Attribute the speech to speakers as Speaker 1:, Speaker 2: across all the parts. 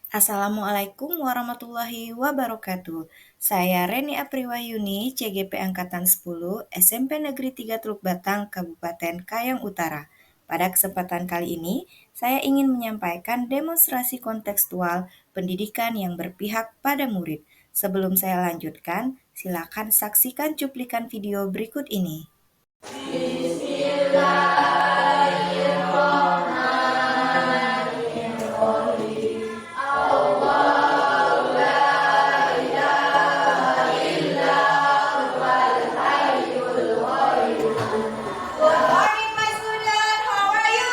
Speaker 1: Assalamualaikum warahmatullahi wabarakatuh. Saya Reni Apriwayuni, CGP Angkatan 10, SMP Negeri 3 Teluk Batang, Kabupaten Kayong Utara. Pada kesempatan kali ini, saya ingin menyampaikan demonstrasi kontekstual pendidikan yang berpihak pada murid. Sebelum saya lanjutkan, silakan saksikan cuplikan video berikut ini.
Speaker 2: Good morning, my student. How are you?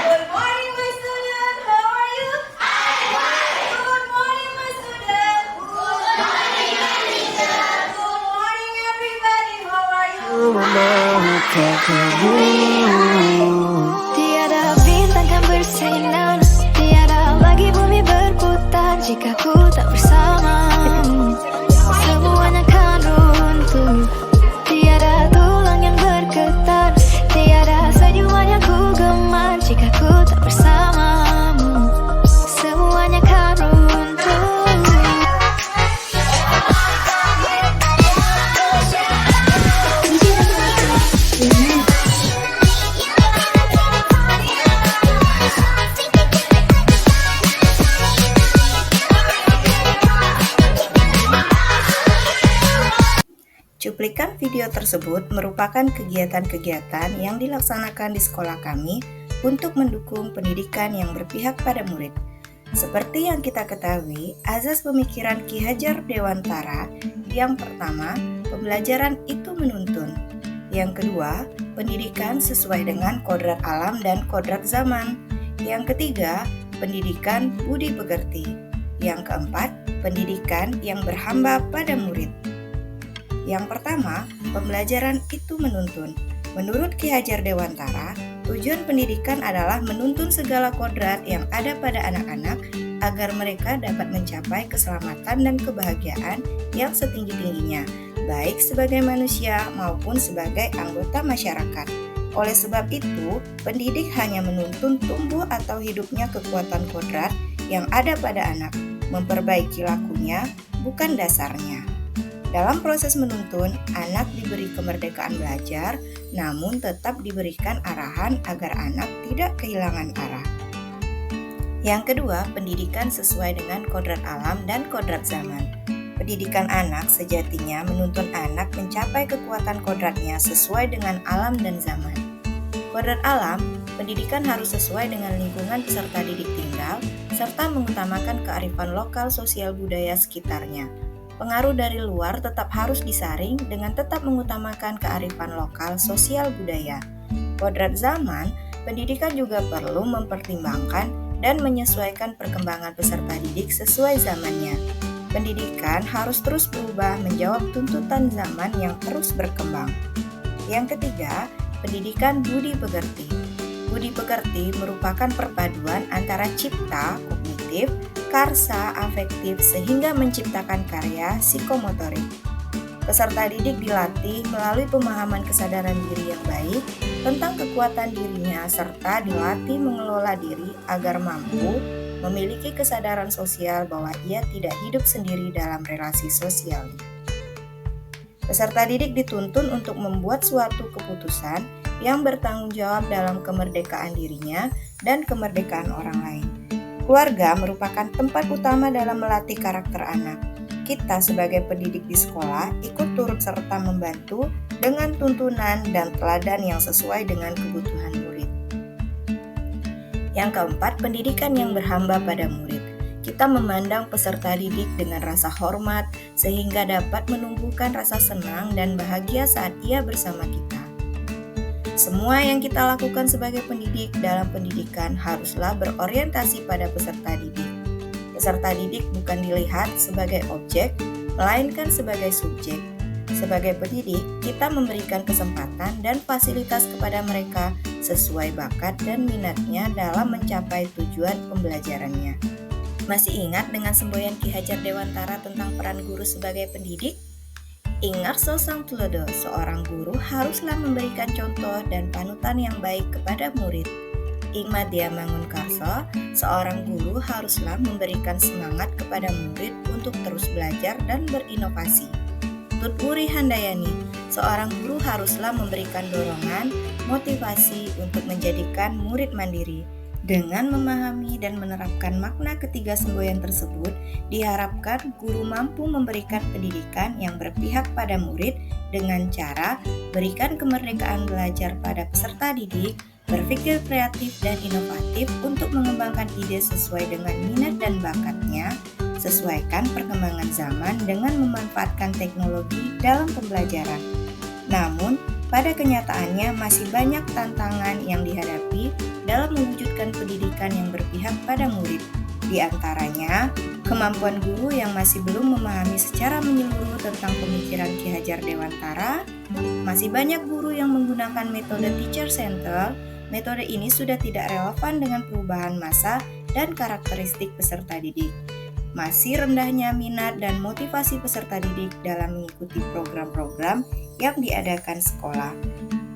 Speaker 2: Good morning, my student. How are you? Good morning, my student. Good morning, everybody. How are you?
Speaker 3: Tiada bintang kan bersinar, tiada lagi bumi berputar jika ku tak bersamamu. Semuanya kan runtuh, tiada tulang yang bergetar, tiada senyuman yang ku gemar jika ku tak bersamamu. Semuanya kan runtuh.
Speaker 1: Cuplikan video tersebut merupakan kegiatan-kegiatan yang dilaksanakan di sekolah kami untuk mendukung pendidikan yang berpihak pada murid. Seperti yang kita ketahui, azas pemikiran Ki Hajar Dewantara yang pertama, pembelajaran itu menuntun. Yang kedua, pendidikan sesuai dengan kodrat alam dan kodrat zaman. Yang ketiga, pendidikan budi pekerti. Yang keempat, pendidikan yang berhamba pada murid. Yang pertama, pembelajaran itu menuntun. Menurut Ki Hajar Dewantara, tujuan pendidikan adalah menuntun segala kodrat yang ada pada anak-anak agar mereka dapat mencapai keselamatan dan kebahagiaan yang setinggi-tingginya, baik sebagai manusia maupun sebagai anggota masyarakat. Oleh sebab itu, pendidik hanya menuntun tumbuh atau hidupnya kekuatan kodrat yang ada pada anak, memperbaiki lakunya, bukan dasarnya. Dalam proses menuntun, anak diberi kemerdekaan belajar, namun tetap diberikan arahan agar anak tidak kehilangan arah. Yang kedua, pendidikan sesuai dengan kodrat alam dan kodrat zaman. Pendidikan anak sejatinya menuntun anak mencapai kekuatan kodratnya sesuai dengan alam dan zaman. Kodrat alam, pendidikan harus sesuai dengan lingkungan peserta didik tinggal, serta mengutamakan kearifan lokal sosial budaya sekitarnya. Pengaruh dari luar tetap harus disaring dengan tetap mengutamakan kearifan lokal sosial budaya. Kodrat zaman, pendidikan juga perlu mempertimbangkan dan menyesuaikan perkembangan peserta didik sesuai zamannya. Pendidikan harus terus berubah menjawab tuntutan zaman yang terus berkembang. Yang ketiga, pendidikan budi pekerti. Budi pekerti merupakan perpaduan antara cipta, kognitif, karsa, afektif sehingga menciptakan karya psikomotorik. Peserta didik dilatih melalui pemahaman kesadaran diri yang baik tentang kekuatan dirinya serta dilatih mengelola diri agar mampu memiliki kesadaran sosial bahwa ia tidak hidup sendiri dalam relasi sosial. Peserta didik dituntun untuk membuat suatu keputusan yang bertanggung jawab dalam kemerdekaan dirinya dan kemerdekaan orang lain. Keluarga merupakan tempat utama dalam melatih karakter anak. Kita sebagai pendidik di sekolah ikut turut serta membantu dengan tuntunan dan teladan yang sesuai dengan kebutuhan murid. Yang keempat, pendidikan yang berhamba pada murid. Kita memandang peserta didik dengan rasa hormat sehingga dapat menumbuhkan rasa senang dan bahagia saat ia bersama kita. Semua yang kita lakukan sebagai pendidik dalam pendidikan haruslah berorientasi pada peserta didik. Peserta didik bukan dilihat sebagai objek, melainkan sebagai subjek. Sebagai pendidik, kita memberikan kesempatan dan fasilitas kepada mereka sesuai bakat dan minatnya dalam mencapai tujuan pembelajarannya. Masih ingat dengan semboyan Ki Hajar Dewantara tentang peran guru sebagai pendidik? Ingarso sang tulodo, seorang guru haruslah memberikan contoh dan panutan yang baik kepada murid. Ing Madya Mangunkarso, seorang guru haruslah memberikan semangat kepada murid untuk terus belajar dan berinovasi. Tut Wuri Handayani, seorang guru haruslah memberikan dorongan, motivasi untuk menjadikan murid mandiri. Dengan memahami dan menerapkan makna ketiga semboyan tersebut, diharapkan guru mampu memberikan pendidikan yang berpihak pada murid dengan cara berikan kemerdekaan belajar pada peserta didik, berpikir kreatif dan inovatif untuk mengembangkan ide sesuai dengan minat dan bakatnya, sesuaikan perkembangan zaman dengan memanfaatkan teknologi dalam pembelajaran. Namun, pada kenyataannya masih banyak tantangan yang dihadapi dalam mewujudkan pendidikan yang berpihak pada murid. Di antaranya, kemampuan guru yang masih belum memahami secara menyeluruh tentang pemikiran Ki Hajar Dewantara, masih banyak guru yang menggunakan metode teacher center. Metode ini sudah tidak relevan dengan perubahan masa dan karakteristik peserta didik. Masih rendahnya minat dan motivasi peserta didik dalam mengikuti program-program yang diadakan sekolah.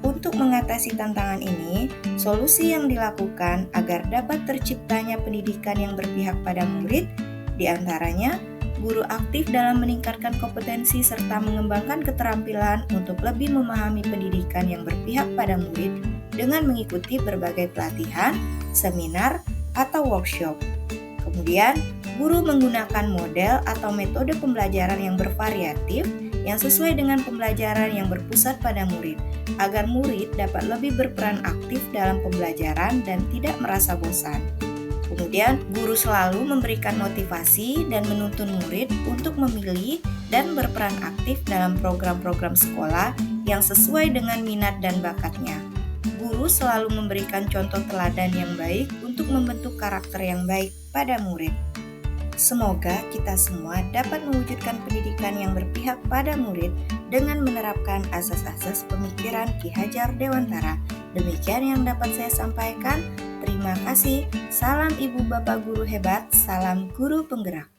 Speaker 1: Untuk mengatasi tantangan ini, solusi yang dilakukan agar dapat terciptanya pendidikan yang berpihak pada murid, diantaranya guru aktif dalam meningkatkan kompetensi serta mengembangkan keterampilan untuk lebih memahami pendidikan yang berpihak pada murid dengan mengikuti berbagai pelatihan, seminar, atau workshop. Kemudian, guru menggunakan model atau metode pembelajaran yang bervariatif yang sesuai dengan pembelajaran yang berpusat pada murid, agar murid dapat lebih berperan aktif dalam pembelajaran dan tidak merasa bosan. Kemudian, guru selalu memberikan motivasi dan menuntun murid untuk memilih dan berperan aktif dalam program-program sekolah yang sesuai dengan minat dan bakatnya. Guru selalu memberikan contoh teladan yang baik untuk membentuk karakter yang baik pada murid. Semoga kita semua dapat mewujudkan pendidikan yang berpihak pada murid dengan menerapkan asas-asas pemikiran Ki Hajar Dewantara. Demikian yang dapat saya sampaikan. Terima kasih. Salam Ibu Bapak Guru hebat, salam guru penggerak.